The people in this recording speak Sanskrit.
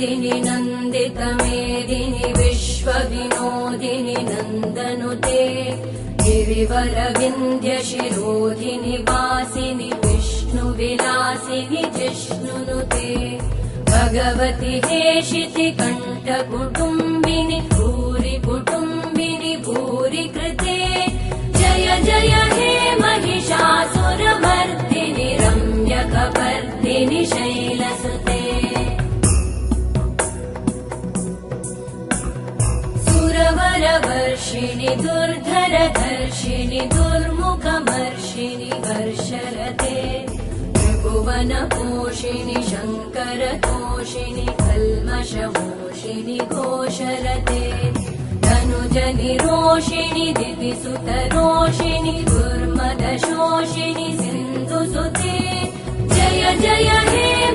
मेदिनि नन्दितमेदिनि विश्वविनोदिनि नन्दनुते गिरिवरविन्ध्यशिरोधिनि वासिनि विष्णुविलासिनि जिष्णुनुते भगवति हेशिति कण्ठकुटुम्बिनि भूरि कुटुम्बिनि भूरि कृते जय जय हे महिषासुरमर्दिनि रम्यकपर्दिनि शैलसुते सुरवरवर्षिणि दुर्धरधर्षिणि दुर्मुखमर्षिणि हर्षरते त्रिभुवनपोषिणि शङ्करतोषिणि कल्मषमोषिणि घोषरते धनुजनिरोषिणि दितिसुतरोषिणि दुर्मदशोषिणि सिन्धुसुते जय जय हे